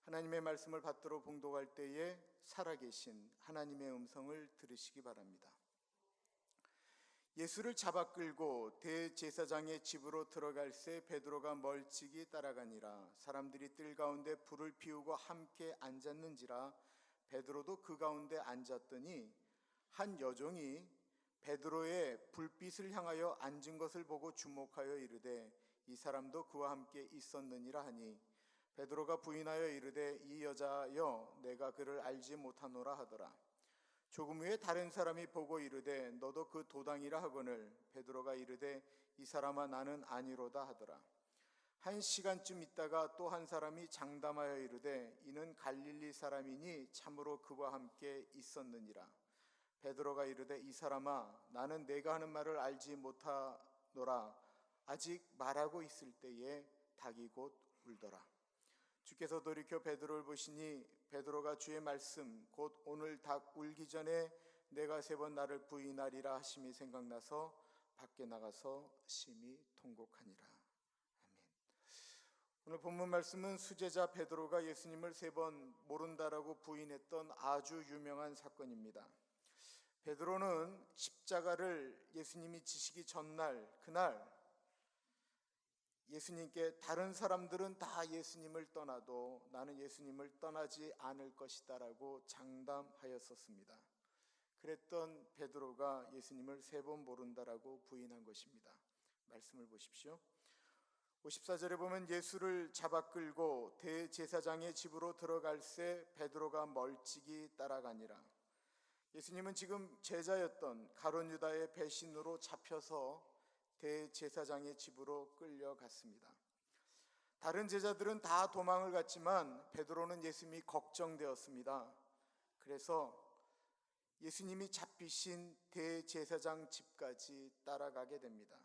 하나님의 말씀을 받들어 봉독할 때에 살아계신 하나님의 음성을 들으시기 바랍니다. 예수를 잡아 끌고 대제사장의 집으로 들어갈새 베드로가 멀찍이 따라가니라. 사람들이 뜰 가운데 불을 피우고 함께 앉았는지라. 베드로도 그 가운데 앉았더니 한 여종이 베드로의 불빛을 향하여 앉은 것을 보고 주목하여 이르되 이 사람도 그와 함께 있었느니라 하니, 베드로가 부인하여 이르되 이 여자여 내가 그를 알지 못하노라 하더라. 조금 후에 다른 사람이 보고 이르되 너도 그 도당이라 하거늘 베드로가 이르되 이 사람아 나는 아니로다 하더라. 한 시간쯤 있다가 또 한 사람이 장담하여 이르되 이는 갈릴리 사람이니 참으로 그와 함께 있었느니라. 베드로가 이르되 이 사람아 나는 내가 하는 말을 알지 못하노라. 아직 말하고 있을 때에 닭이 곧 울더라. 주께서 돌이켜 베드로를 보시니 베드로가 주의 말씀 곧 오늘 닭 울기 전에 내가 3번 나를 부인하리라 하심이 생각나서 밖에 나가서 심히 통곡하니라. 아멘. 오늘 본문 말씀은 수제자 베드로가 예수님을 3번 모른다라고 부인했던 아주 유명한 사건입니다. 베드로는 십자가를 예수님이 지시기 전날, 그날 예수님께 다른 사람들은 다 예수님을 떠나도 나는 예수님을 떠나지 않을 것이다 라고 장담하였었습니다. 그랬던 베드로가 예수님을 3번 모른다라고 부인한 것입니다. 말씀을 보십시오. 54절에 보면 예수를 잡아 끌고 대제사장의 집으로 들어갈새 베드로가 멀찍이 따라가니라. 예수님은 지금 제자였던 가룟 유다의 배신으로 잡혀서 대제사장의 집으로 끌려갔습니다. 다른 제자들은 다 도망을 갔지만 베드로는 예수님이 걱정되었습니다. 그래서 예수님이 잡히신 대제사장 집까지 따라가게 됩니다.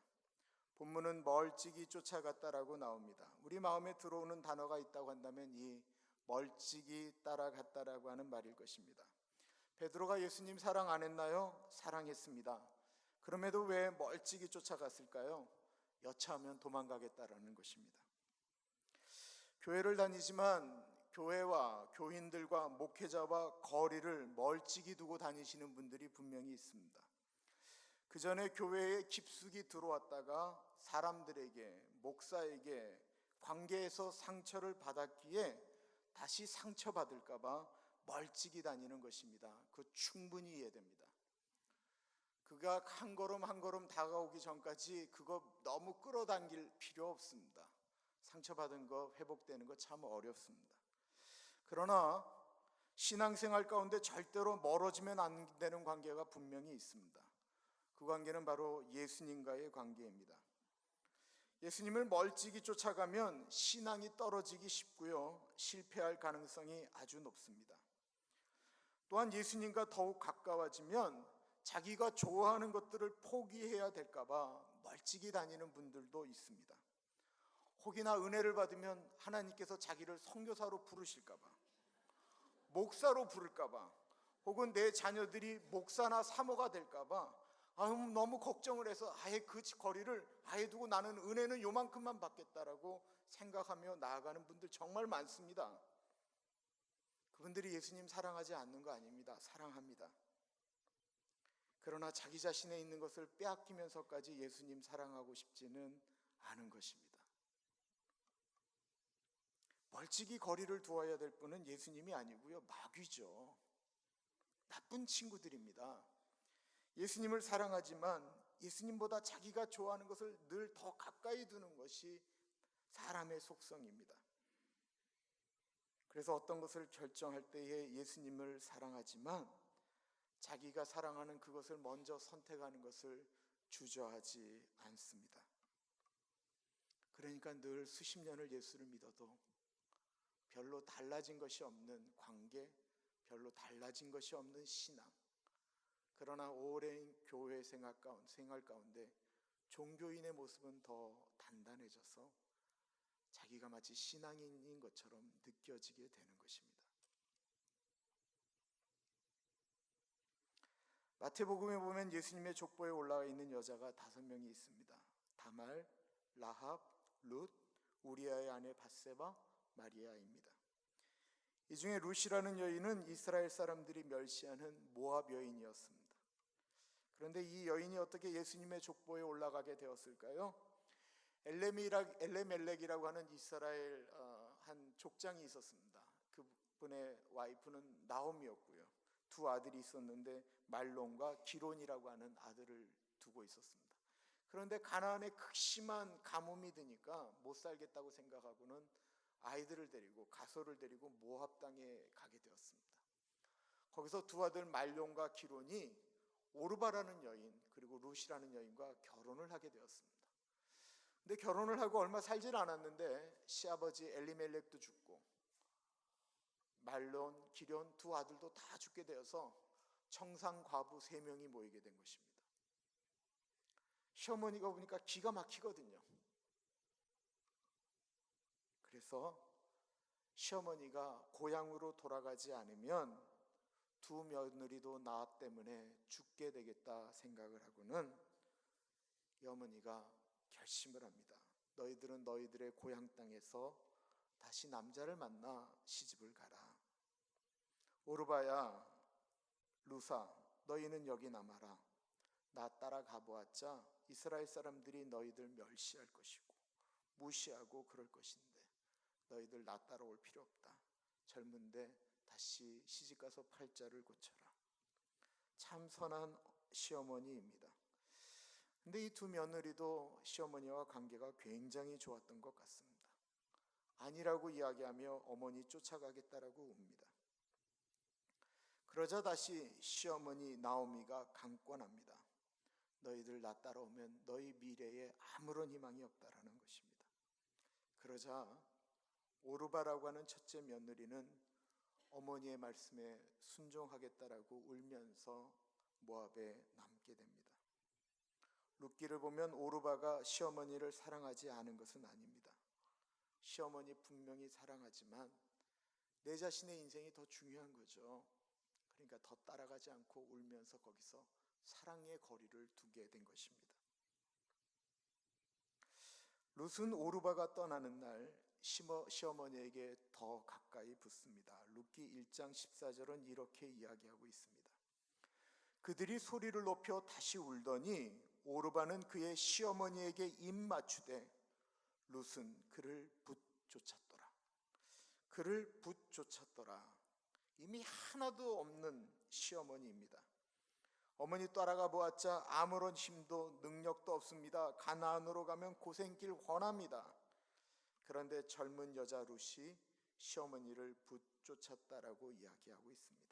본문은 멀찍이 쫓아갔다라고 나옵니다. 우리 마음에 들어오는 단어가 있다고 한다면 이 멀찍이 따라갔다라고 하는 말일 것입니다. 베드로가 예수님 사랑 안 했나요? 사랑했습니다. 그럼에도 왜 멀찍이 쫓아갔을까요? 여차하면 도망가겠다라는 것입니다. 교회를 다니지만 교회와 교인들과 목회자와 거리를 멀찍이 두고 다니시는 분들이 분명히 있습니다. 그 전에 교회에 깊숙이 들어왔다가 사람들에게, 목사에게 관계에서 상처를 받았기에 다시 상처받을까 봐 멀찍이 다니는 것입니다. 그거 충분히 이해됩니다. 그가 한 걸음 한 걸음 다가오기 전까지 그거 너무 끌어당길 필요 없습니다. 상처받은 거 회복되는 거 참 어렵습니다. 그러나 신앙생활 가운데 절대로 멀어지면 안 되는 관계가 분명히 있습니다. 그 관계는 바로 예수님과의 관계입니다. 예수님을 멀찍이 쫓아가면 신앙이 떨어지기 쉽고요, 실패할 가능성이 아주 높습니다. 또한 예수님과 더욱 가까워지면 자기가 좋아하는 것들을 포기해야 될까 봐 멀찍이 다니는 분들도 있습니다. 혹이나 은혜를 받으면 하나님께서 자기를 선교사로 부르실까 봐, 목사로 부를까 봐, 혹은 내 자녀들이 목사나 사모가 될까 봐 너무 걱정을 해서 아예 그 거리를 아예 두고 나는 은혜는 요만큼만 받겠다라고 생각하며 나아가는 분들 정말 많습니다. 그분들이 예수님 사랑하지 않는 거 아닙니다. 사랑합니다. 그러나 자기 자신에 있는 것을 빼앗기면서까지 예수님 사랑하고 싶지는 않은 것입니다. 멀찍이 거리를 두어야 될 분은 예수님이 아니고요, 마귀죠. 나쁜 친구들입니다. 예수님을 사랑하지만 예수님보다 자기가 좋아하는 것을 늘 더 가까이 두는 것이 사람의 속성입니다. 그래서 어떤 것을 결정할 때에 예수님을 사랑하지만 자기가 사랑하는 그것을 먼저 선택하는 것을 주저하지 않습니다. 그러니까 늘 수십 년을 예수를 믿어도 별로 달라진 것이 없는 관계, 별로 달라진 것이 없는 신앙, 그러나 오랜 교회 생활 가운데 종교인의 모습은 더 단단해져서 자기가 마치 신앙인인 것처럼 느껴지게 되는 것입니다. 마태복음에 보면 예수님의 족보에 올라와 있는 여자가 5명이 있습니다. 다말, 라합, 룻, 우리아의 아내 밧세바, 마리아입니다. 이 중에 룻이라는 여인은 이스라엘 사람들이 멸시하는 모압 여인이었습니다. 그런데 이 여인이 어떻게 예수님의 족보에 올라가게 되었을까요? 엘레멜렉이라고 하는 이스라엘 한 족장이 있었습니다. 그분의 와이프는 나오미였고요. 두 아들이 있었는데 말론과 기론이라고 하는 아들을 두고 있었습니다. 그런데 가나안에 극심한 가뭄이 드니까 못 살겠다고 생각하고는 아이들을 데리고 가소를 데리고 모압 땅에 가게 되었습니다. 거기서 두 아들 말론과 기론이 오르바라는 여인 그리고 룻이라는 여인과 결혼을 하게 되었습니다. 근데 결혼을 하고 얼마 살질 않았는데 시아버지 엘리멜렉도 죽고 말론, 기련 두 아들도 다 죽게 되어서 청상 과부 3명이 모이게 된 것입니다. 시어머니가 보니까 기가 막히거든요. 그래서 시어머니가 고향으로 돌아가지 않으면 두 며느리도 나 때문에 죽게 되겠다 생각을 하고는 이 어머니가 결심을 합니다. 너희들은 너희들의 고향 땅에서 다시 남자를 만나 시집을 가라. 오르바야, 루사, 너희는 여기 남아라. 나 따라 가보았자 이스라엘 사람들이 너희들 멸시할 것이고 무시하고 그럴 것인데 너희들 나 따라올 필요 없다. 젊은데 다시 시집가서 팔자를 고쳐라. 참 선한 시어머니입니다. 근데 이 두 며느리도 시어머니와 관계가 굉장히 좋았던 것 같습니다. 아니라고 이야기하며 어머니 쫓아가겠다라고 웁니다. 그러자 다시 시어머니 나오미가 강권합니다. 너희들 나 따라오면 너희 미래에 아무런 희망이 없다라는 것입니다. 그러자 오르바라고 하는 첫째 며느리는 어머니의 말씀에 순종하겠다라고 울면서 모압에 남게 됩니다. 룻기를 보면 오르바가 시어머니를 사랑하지 않은 것은 아닙니다. 시어머니 분명히 사랑하지만 내 자신의 인생이 더 중요한 거죠. 그러니까 더 따라가지 않고 울면서 거기서 사랑의 거리를 두게 된 것입니다. 룻은 오르바가 떠나는 날 시어머니에게 더 가까이 붙습니다. 룻기 1장 14절은 이렇게 이야기하고 있습니다. 그들이 소리를 높여 다시 울더니 오르바는 그의 시어머니에게 입 맞추되 룻은 그를 붙쫓았더라. 그를 붙쫓았더라. 이미 하나도 없는 시어머니입니다. 어머니 따라가 보았자 아무런 힘도 능력도 없습니다. 가나안으로 가면 고생길 훤합니다. 그런데 젊은 여자 룻이 시어머니를 붙쫓았다라고 이야기하고 있습니다.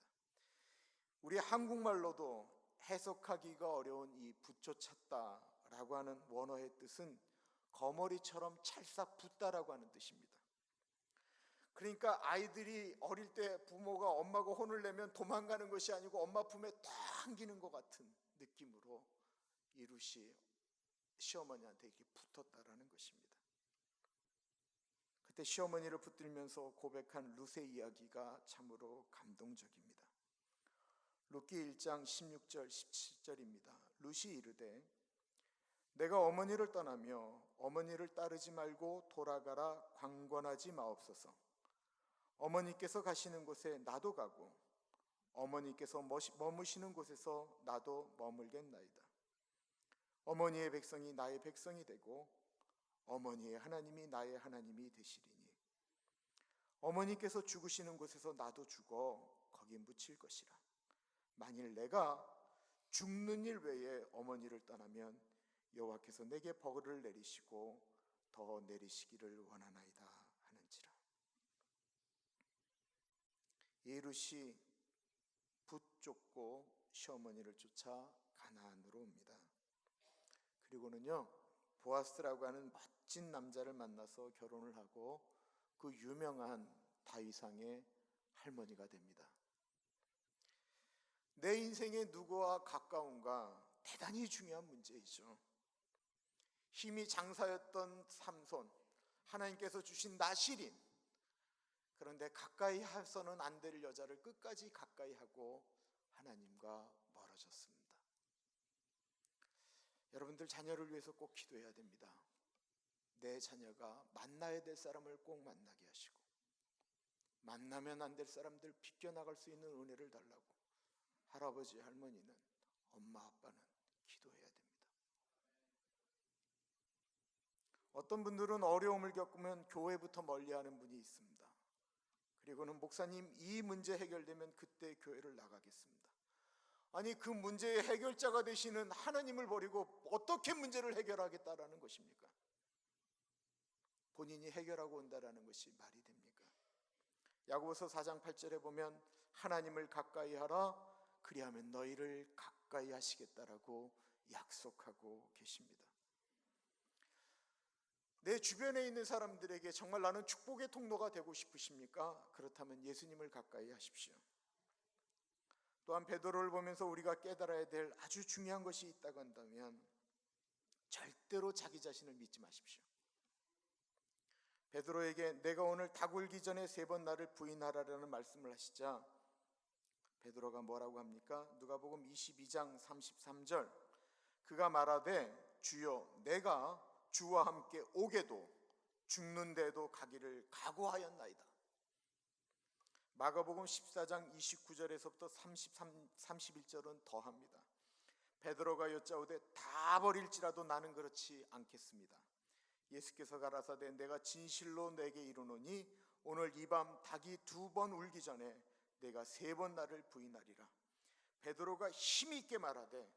우리 한국말로도 해석하기가 어려운 이 붙쫓았다라고 하는 원어의 뜻은 거머리처럼 찰싹 붙다라고 하는 뜻입니다. 그러니까 아이들이 어릴 때 부모가 엄마가 혼을 내면 도망가는 것이 아니고 엄마 품에 딱 안기는 것 같은 느낌으로 이 룻이 시어머니한테 이렇게 붙었다라는 것입니다. 그때 시어머니를 붙들면서 고백한 룻의 이야기가 참으로 감동적입니다. 룻기 1장 16절 17절입니다. 룻이 이르되 내가 어머니를 떠나며 어머니를 따르지 말고 돌아가라 강권하지 마옵소서. 어머니께서 가시는 곳에 나도 가고 어머니께서 머무시는 곳에서 나도 머물겠나이다. 어머니의 백성이 나의 백성이 되고 어머니의 하나님이 나의 하나님이 되시리니 어머니께서 죽으시는 곳에서 나도 죽어 거기 묻힐 것이라. 만일 내가 죽는 일 외에 어머니를 떠나면 여호와께서 내게 벌을 내리시고 더 내리시기를 원하나이다 하는지라. 이 룻이 붙쫓고 시어머니를 쫓아 가나안으로 옵니다. 그리고는요 보아스라고 하는 멋진 남자를 만나서 결혼을 하고 그 유명한 다윗왕의 할머니가 됩니다. 내 인생에 누구와 가까운가 대단히 중요한 문제이죠. 힘이 장사였던 삼손, 하나님께서 주신 나실인, 그런데 가까이 해서는 안 될 여자를 끝까지 가까이 하고 하나님과 멀어졌습니다. 여러분들 자녀를 위해서 꼭 기도해야 됩니다. 내 자녀가 만나야 될 사람을 꼭 만나게 하시고 만나면 안 될 사람들 비껴나갈 수 있는 은혜를 달라고 할아버지, 할머니는, 엄마, 아빠는 기도해야 됩니다. 어떤 분들은 어려움을 겪으면 교회부터 멀리하는 분이 있습니다. 그리고는 목사님, 이 문제 해결되면 그때 교회를 나가겠습니다. 아니, 그 문제의 해결자가 되시는 하나님을 버리고 어떻게 문제를 해결하겠다라는 것입니까? 본인이 해결하고 온다라는 것이 말이 됩니까? 야고보서 4장 8절에 보면 하나님을 가까이 하라, 그리하면 너희를 가까이 하시겠다라고 약속하고 계십니다. 내 주변에 있는 사람들에게 정말 나는 축복의 통로가 되고 싶으십니까? 그렇다면 예수님을 가까이 하십시오. 또한 베드로를 보면서 우리가 깨달아야 될 아주 중요한 것이 있다고 한다면 절대로 자기 자신을 믿지 마십시오. 베드로에게 내가 오늘 닭 울기 전에 3번 나를 부인하라라는 말씀을 하시자 베드로가 뭐라고 합니까? 누가복음 22장 33절, 그가 말하되 주여 내가 주와 함께 오게도 죽는 데도 가기를 각오하였나이다. 마가복음 14장 29절에서부터 31절은 더합니다. 베드로가 여짜오되 다 버릴지라도 나는 그렇지 않겠습니다. 예수께서 가라사대 내가 진실로 내게 이르노니 오늘 이 밤 닭이 2번 울기 전에 내가 3번 나를 부인하리라. 베드로가 힘있게 말하되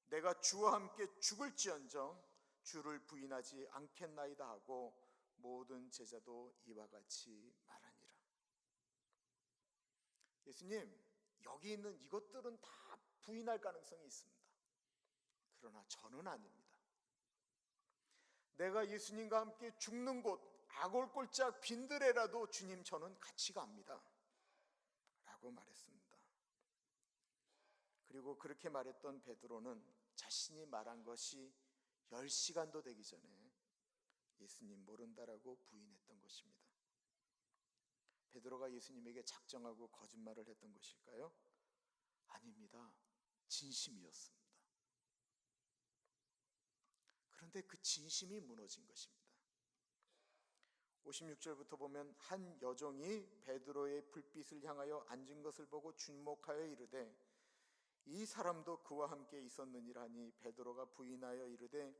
내가 주와 함께 죽을지언정 주를 부인하지 않겠나이다 하고 모든 제자도 이와 같이 말하니라. 예수님, 여기 있는 이것들은 다 부인할 가능성이 있습니다. 그러나 저는 아닙니다. 내가 예수님과 함께 죽는 곳 아골골짝 빈들에라도 주님 저는 같이 갑니다 라고 말했습니다. 그리고 그렇게 말했던 베드로는 자신이 말한 것이 10시간도 되기 전에 예수님 모른다라고 부인했던 것입니다. 베드로가 예수님에게 작정하고 거짓말을 했던 것일까요? 아닙니다. 진심이었습니다. 그런데 그 진심이 무너진 것입니다. 56절부터 보면 한 여종이 베드로의 불빛을 향하여 앉은 것을 보고 주목하여 이르되 이 사람도 그와 함께 있었느니라 하니 베드로가 부인하여 이르되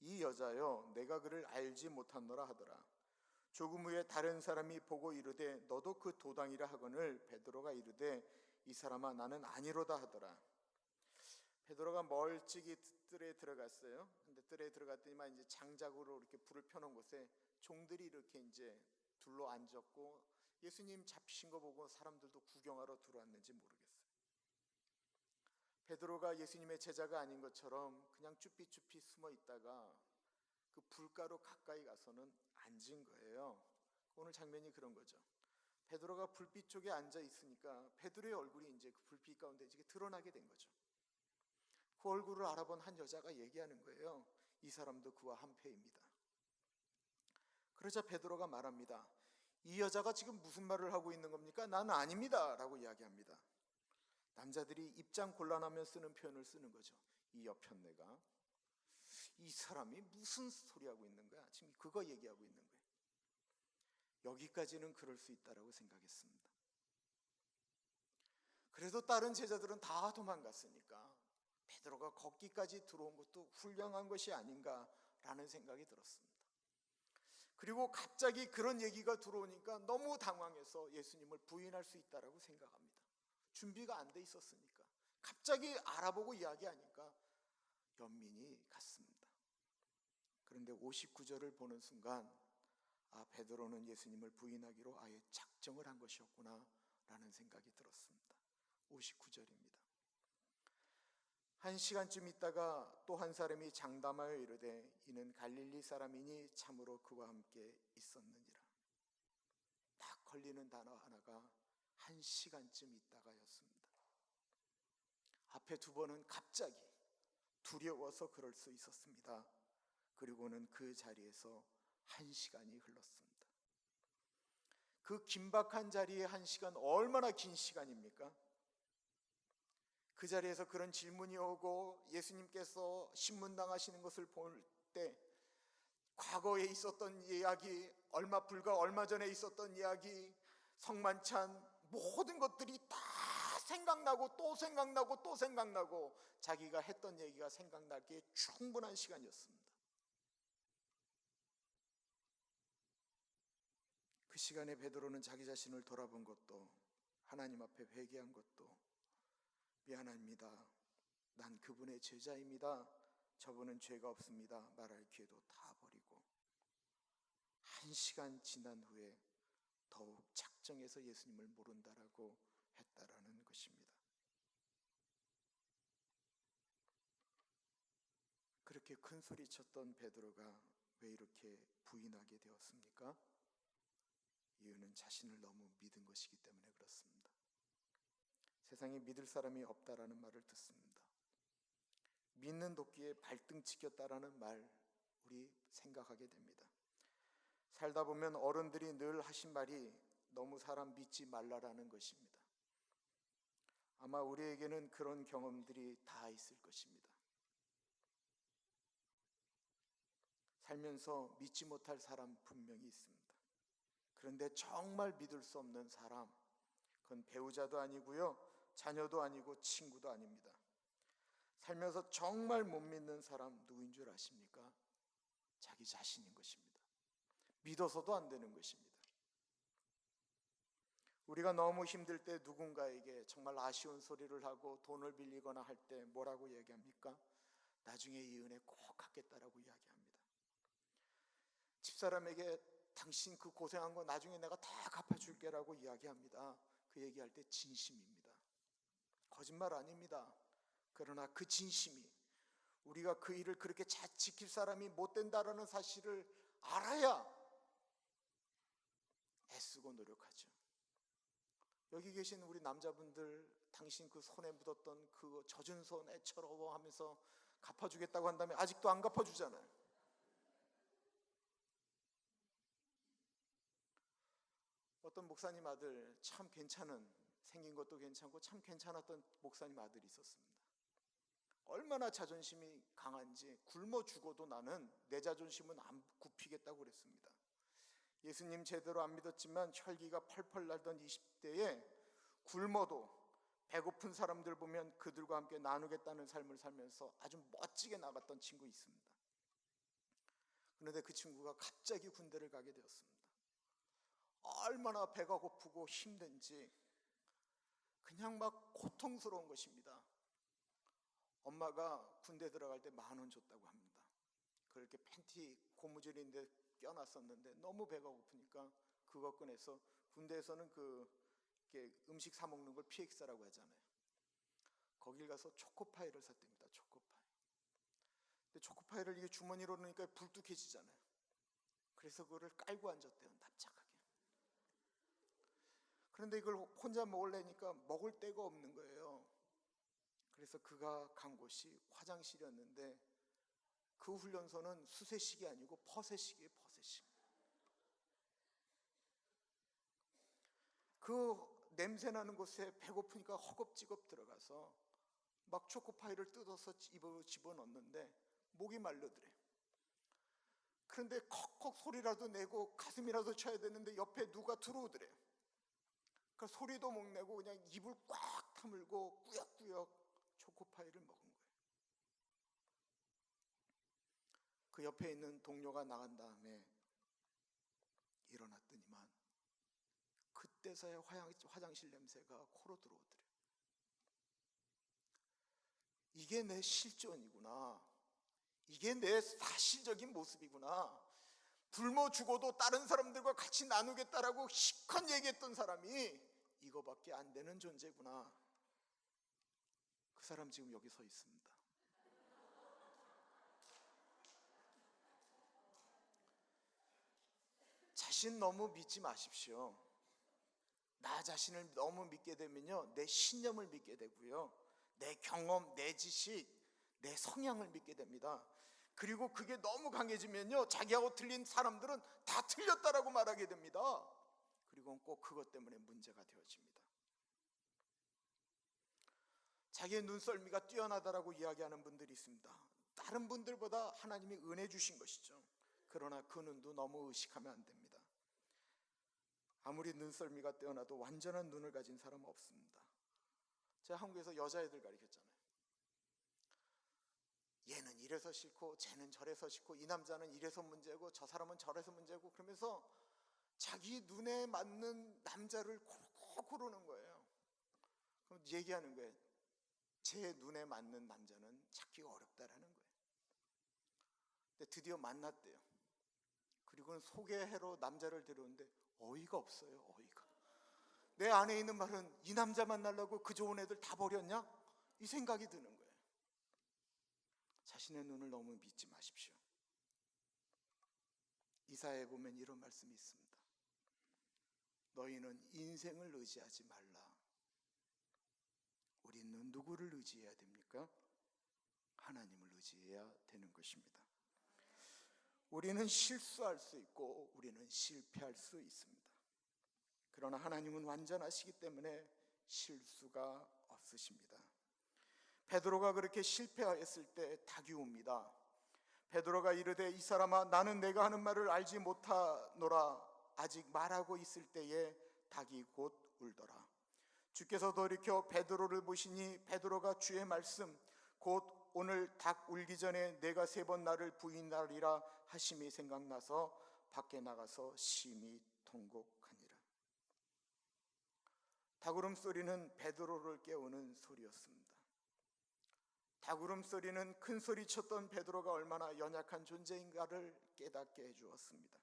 이 여자여 내가 그를 알지 못하노라 하더라. 조금 후에 다른 사람이 보고 이르되 너도 그 도당이라 하거늘 베드로가 이르되 이 사람아 나는 아니로다 하더라. 베드로가 멀찍이 뜰에 들어갔어요. 근데 뜰에 들어갔더니만 이제 장작으로 이렇게 불을 펴놓은 곳에 종들이 이렇게 이제 둘러 앉았고 예수님 잡히신 거 보고 사람들도 구경하러 들어왔는지 모르겠어요. 베드로가 예수님의 제자가 아닌 것처럼 그냥 쭈삣쭈삣 숨어 있다가 그 불가로 가까이 가서는 앉은 거예요. 오늘 장면이 그런 거죠. 베드로가 불빛 쪽에 앉아 있으니까 베드로의 얼굴이 이제 그 불빛 가운데 이렇게 드러나게 된 거죠. 그 얼굴을 알아본 한 여자가 얘기하는 거예요. 이 사람도 그와 한패입니다. 그러자 베드로가 말합니다. 이 여자가 지금 무슨 말을 하고 있는 겁니까? 나는 아닙니다 라고 이야기합니다. 남자들이 입장 곤란하면 쓰는 표현을 쓰는 거죠. 이 여편네가 이 사람이 무슨 소리 하고 있는 거야? 지금 그거 얘기하고 있는 거예요. 여기까지는 그럴 수 있다라고 생각했습니다. 그래도 다른 제자들은 다 도망갔으니까 베드로가 걷기까지 들어온 것도 훌륭한 것이 아닌가라는 생각이 들었습니다. 그리고 갑자기 그런 얘기가 들어오니까 너무 당황해서 예수님을 부인할 수 있다라고 생각합니다. 준비가 안 돼 있었으니까 갑자기 알아보고 이야기하니까 연민이 갔습니다. 그런데 59절을 보는 순간 아, 베드로는 예수님을 부인하기로 아예 작정을 한 것이었구나 라는 생각이 들었습니다. 59절입니다. 1시간쯤 있다가 또 한 사람이 장담하여 이르되 이는 갈릴리 사람이니 참으로 그와 함께 있었느니라. 딱 걸리는 단어 하나가 1시간쯤 있다가였습니다. 앞에 2번은 갑자기 두려워서 그럴 수 있었습니다. 그리고는 그 자리에서 1시간이 흘렀습니다. 그 긴박한 자리에 1시간 얼마나 긴 시간입니까? 그 자리에서 그런 질문이 오고 예수님께서 신문당하시는 것을 볼 때 과거에 있었던 이야기, 불과 얼마 전에 있었던 이야기, 성만찬 모든 것들이 다 생각나고 또 생각나고 또 생각나고 자기가 했던 얘기가 생각나기에 충분한 시간이었습니다. 그 시간에 베드로는 자기 자신을 돌아본 것도 하나님 앞에 회개한 것도 미안합니다. 난 그분의 제자입니다. 저분은 죄가 없습니다. 말할 기회도 다 버리고 1시간 지난 후에 더욱 작정해서 예수님을 모른다라고 했다라는 것입니다. 그렇게 큰 소리 쳤던 베드로가 왜 이렇게 부인하게 되었습니까? 이유는 자신을 너무 믿은 것이기 때문에 그렇습니다. 세상에 믿을 사람이 없다라는 말을 듣습니다. 믿는 도끼에 발등 찍혔다라는 말 우리 생각하게 됩니다. 살다 보면 어른들이 늘 하신 말이 너무 사람 믿지 말라라는 것입니다. 아마 우리에게는 그런 경험들이 다 있을 것입니다. 살면서 믿지 못할 사람 분명히 있습니다. 그런데 정말 믿을 수 없는 사람, 그건 배우자도 아니고요, 자녀도 아니고 친구도 아닙니다. 살면서 정말 못 믿는 사람 누구인 줄 아십니까? 자기 자신인 것입니다. 믿어서도 안 되는 것입니다. 우리가 너무 힘들 때 누군가에게 정말 아쉬운 소리를 하고 돈을 빌리거나 할 때 뭐라고 얘기합니까? 나중에 이 은혜 꼭 갚겠다라고 이야기합니다. 집사람에게 당신 그 고생한 거 나중에 내가 다 갚아줄게라고 이야기합니다. 그 얘기할 때 진심입니다. 거짓말 아닙니다. 그러나 그 진심이 우리가 그 일을 그렇게 잘 지킬 사람이 못 된다라는 사실을 알아야 애쓰고 노력하죠. 여기 계신 우리 남자분들, 당신 그 손에 묻었던 그 젖은 손 애처로워 하면서 갚아주겠다고 한다면 아직도 안 갚아주잖아요. 어떤 목사님 아들 참 괜찮은, 생긴 것도 괜찮고 참 괜찮았던 목사님 아들이 있었습니다. 얼마나 자존심이 강한지 굶어 죽어도 나는 내 자존심은 안 굽히겠다고 그랬습니다. 예수님 제대로 안 믿었지만 혈기가 펄펄 날던 20대에 굶어도 배고픈 사람들 보면 그들과 함께 나누겠다는 삶을 살면서 아주 멋지게 나갔던 친구 있습니다. 그런데 그 친구가 갑자기 군대를 가게 되었습니다. 얼마나 배가 고프고 힘든지 그냥 막 고통스러운 것입니다. 엄마가 군대 들어갈 때 10,000원 줬다고 합니다. 그렇게 팬티 고무줄인데 껴놨었는데 너무 배가 고프니까 그거 꺼내서, 군대에서는 이렇게 음식 사 먹는 걸 PX라고 하잖아요. 거길 가서 초코파이를 샀답니다. 초코파이. 근데 초코파이를 이게 주머니로 넣으니까 불뚝해지잖아요. 그래서 그거를 깔고 앉았대요. 납작하게. 그런데 이걸 혼자 먹으려니까 먹을 데가 없는 거예요. 그래서 그가 간 곳이 화장실이었는데 그 훈련소는 수세식이 아니고 퍼세식이에요. 퍼세식. 그 냄새나는 곳에 배고프니까 허겁지겁 들어가서 막 초코파이를 뜯어서 입으로 집어넣는데 목이 마르더래. 그런데 컥컥 소리라도 내고 가슴이라도 쳐야 되는데 옆에 누가 들어오더래. 그 소리도 못 내고 그냥 입을 꽉 다물고 꾸역꾸역 초코파이를 먹은 거예요. 그 옆에 있는 동료가 나간 다음에 일어났더니만 그때서야 화장실 냄새가 코로 들어오더래. 이게 내 실존이구나. 이게 내 사실적인 모습이구나. 굶어 죽어도 다른 사람들과 같이 나누겠다라고 실컷 얘기했던 사람이 이거밖에 안 되는 존재구나. 그 사람 지금 여기 서 있습니다. 자신 너무 믿지 마십시오. 나 자신을 너무 믿게 되면요, 내 신념을 믿게 되고요, 내 경험, 내 지식, 내 성향을 믿게 됩니다. 그리고 그게 너무 강해지면요, 자기하고 틀린 사람들은 다 틀렸다라고 말하게 됩니다. 그리고 꼭 그것 때문에 문제가 되어집니다. 자기의 눈썰미가 뛰어나다라고 이야기하는 분들이 있습니다. 다른 분들보다 하나님이 은혜 주신 것이죠. 그러나 그 눈도 너무 의식하면 안 됩니다. 아무리 눈썰미가 뛰어나도 완전한 눈을 가진 사람은 없습니다. 제가 한국에서 여자애들 가르쳤잖아요. 얘는 이래서 싫고 쟤는 저래서 싫고 이 남자는 이래서 문제고 저 사람은 저래서 문제고, 그러면서 자기 눈에 맞는 남자를 고르고 고르는 거예요. 그럼 얘기하는 거예요. 제 눈에 맞는 남자는 찾기가 어렵다라는 거예요. 근데 드디어 만났대요. 그리고는 소개해로 남자를 데려오는데 어이가 없어요. 어이가. 내 안에 있는 말은 이 남자 만나려고 그 좋은 애들 다 버렸냐? 이 생각이 드는 거예요. 자신의 눈을 너무 믿지 마십시오. 이사야에 보면 이런 말씀이 있습니다. 너희는 인생을 의지하지 말라. 우리는 누구를 의지해야 됩니까? 하나님을 의지해야 되는 것입니다. 우리는 실수할 수 있고 우리는 실패할 수 있습니다. 그러나 하나님은 완전하시기 때문에 실수가 없으십니다. 베드로가 그렇게 실패하였을 때 닭이 옵니다. 베드로가 이르되 이 사람아 나는 내가 하는 말을 알지 못하노라. 아직 말하고 있을 때에 닭이 곧 울더라. 주께서 돌이켜 베드로를 보시니 베드로가 주의 말씀 곧 오늘 닭 울기 전에 내가 3번 나를 부인하리라 하심이 생각나서 밖에 나가서 심히 통곡하니라. 닭울음 소리는 베드로를 깨우는 소리였습니다. 닭울음 소리는 큰 소리 쳤던 베드로가 얼마나 연약한 존재인가를 깨닫게 해주었습니다.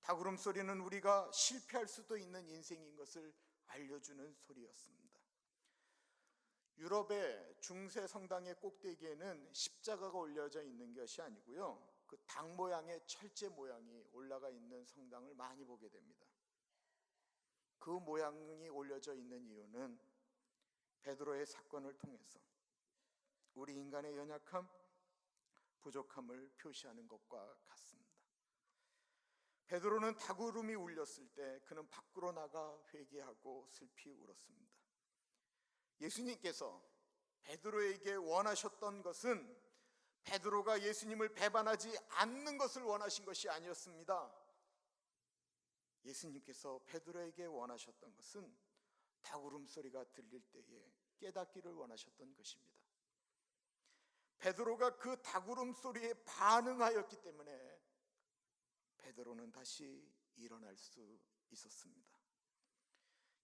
닭울음 소리는 우리가 실패할 수도 있는 인생인 것을 알려주는 소리였습니다. 유럽의 중세 성당의 꼭대기에는 십자가가 올려져 있는 것이 아니고요, 그 닭 모양의 철제 모양이 올라가 있는 성당을 많이 보게 됩니다. 그 모양이 올려져 있는 이유는 베드로의 사건을 통해서 우리 인간의 연약함, 부족함을 표시하는 것과 같습니다. 베드로는 닭울음이 울렸을 때 그는 밖으로 나가 회개하고 슬피 울었습니다. 예수님께서 베드로에게 원하셨던 것은 베드로가 예수님을 배반하지 않는 것을 원하신 것이 아니었습니다. 예수님께서 베드로에게 원하셨던 것은 닭울음 소리가 들릴 때에 깨닫기를 원하셨던 것입니다. 베드로가 그 닭울음 소리에 반응하였기 때문에 베드로는 다시 일어날 수 있었습니다.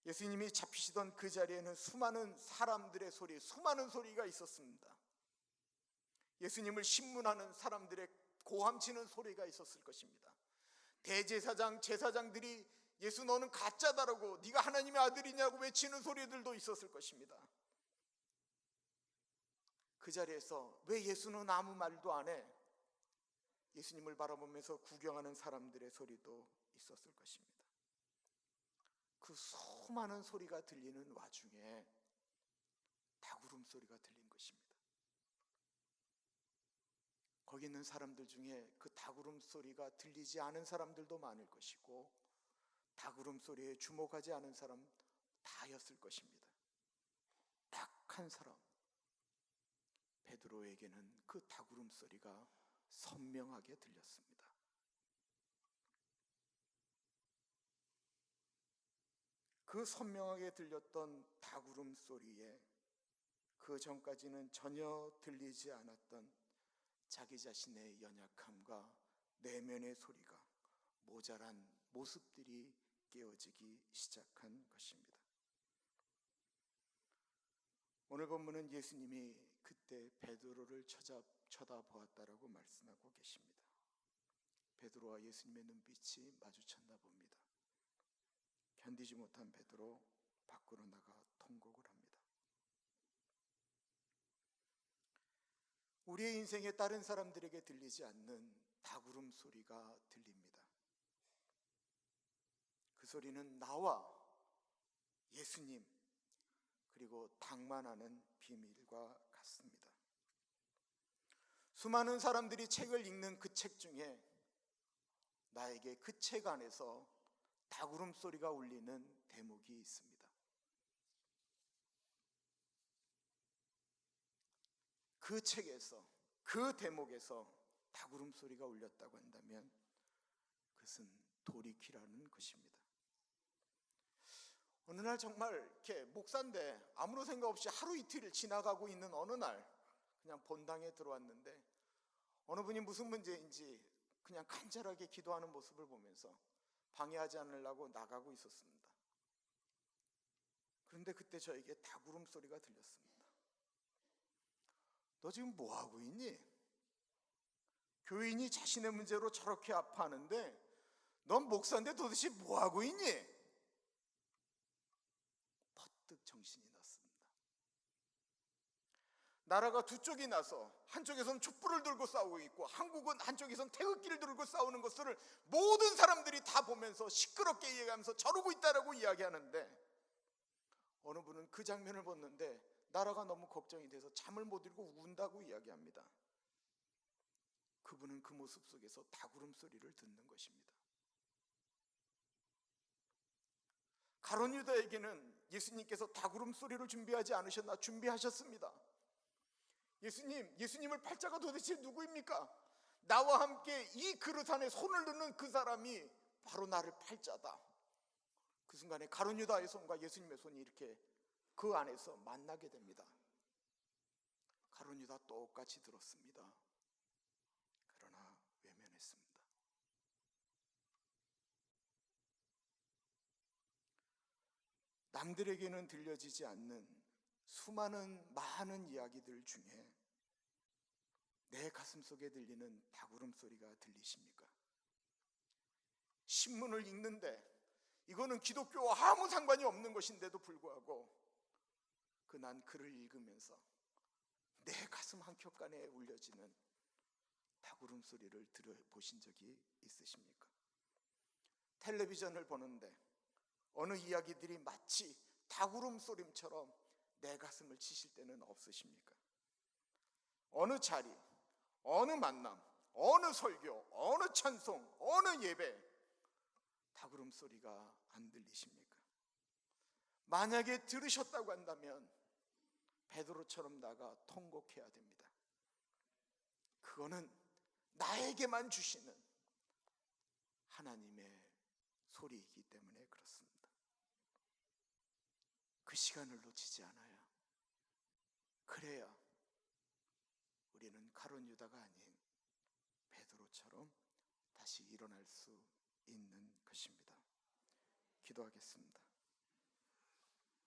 예수님이 잡히시던 그 자리에는 수많은 사람들의 소리, 수많은 소리가 있었습니다. 예수님을 신문하는 사람들의 고함치는 소리가 있었을 것입니다. 대제사장, 제사장들이 예수 너는 가짜다라고, 네가 하나님의 아들이냐고 외치는 소리들도 있었을 것입니다. 그 자리에서 왜 예수는 아무 말도 안 해? 예수님을 바라보면서 구경하는 사람들의 소리도 있었을 것입니다. 그 수많은 소리가 들리는 와중에 닭울음 소리가 들린 것입니다. 거기 있는 사람들 중에 그 닭울음 소리가 들리지 않은 사람들도 많을 것이고 닭울음 소리에 주목하지 않은 사람 다였을 것입니다. 딱 한 사람, 베드로에게는 그 닭울음 소리가 선명하게 들렸습니다. 그 선명하게 들렸던 닭울음 소리에 그 전까지는 전혀 들리지 않았던 자기 자신의 연약함과 내면의 소리가 모자란 모습들이 깨어지기 시작한 것입니다. 오늘 본문은 예수님이 그때 베드로를 쳐다보았다라고 말씀하고 계십니다. 베드로와 예수님의 눈빛이 마주쳤나 봅니다. 견디지 못한 베드로 밖으로 나가 통곡을 합니다. 우리의 인생에 다른 사람들에게 들리지 않는 닭울음 소리가 들립니다. 그 소리는 나와 예수님 그리고 닭만 아는 비밀과 같습니다. 수많은 사람들이 책을 읽는 그 책 중에 나에게 그 책 안에서 닭울음 소리가 울리는 대목이 있습니다. 그 책에서, 그 대목에서 닭울음 소리가 울렸다고 한다면 그것은 돌이키라는 것입니다. 어느 날 정말 이렇게 목사인데 아무런 생각 없이 하루 이틀을 지나가고 있는 어느 날 그냥 본당에 들어왔는데 어느 분이 무슨 문제인지 그냥 간절하게 기도하는 모습을 보면서 방해하지 않으려고 나가고 있었습니다. 그런데 그때 저에게 다구름 소리가 들렸습니다. 너 지금 뭐 하고 있니? 교인이 자신의 문제로 저렇게 아파하는데 넌 목사인데 도대체 뭐 하고 있니? 퍼뜩 정신이 났습니다. 나라가 두 쪽이 나서 한쪽에선 촛불을 들고 싸우고 있고 한국은 한쪽에선 태극기를 들고 싸우는 것을 모든 사람들이 다 보면서 시끄럽게 이야기하면서 저러고 있다라고 이야기하는데 어느 분은 그 장면을 봤는데 나라가 너무 걱정이 돼서 잠을 못 이루고 운다고 이야기합니다. 그분은 그 모습 속에서 다구름 소리를 듣는 것입니다. 가룟 유다에게는 예수님께서 다구름 소리를 준비하지 않으셨나? 준비하셨습니다. 예수님을 팔자가 도대체 누구입니까? 나와 함께 이 그릇 안에 손을 넣는 그 사람이 바로 나를 팔자다. 그 순간에 가룟 유다의 손과 예수님의 손이 이렇게 그 안에서 만나게 됩니다. 가룟 유다 똑같이 들었습니다. 그러나 외면했습니다. 남들에게는 들려지지 않는 수많은 많은 이야기들 중에 내 가슴 속에 들리는 다구름 소리가 들리십니까? 신문을 읽는데 이거는 기독교와 아무 상관이 없는 것인데도 불구하고 난 글을 읽으면서 내 가슴 한켠간에 울려지는 다구름 소리를 들어보신 적이 있으십니까? 텔레비전을 보는데 어느 이야기들이 마치 다구름 소리처럼 내 가슴을 치실 때는 없으십니까? 어느 자리, 어느 만남, 어느 설교, 어느 찬송, 어느 예배 다구름 소리가 안 들리십니까? 만약에 들으셨다고 한다면 베드로처럼 나가 통곡해야 됩니다. 그거는 나에게만 주시는 하나님의 소리이기 때문에 그렇습니다. 그 시간을 놓치지 않아야 그래야 우리는 가룟 유다가 아닌 베드로처럼 다시 일어날 수 있는 것입니다. 기도하겠습니다.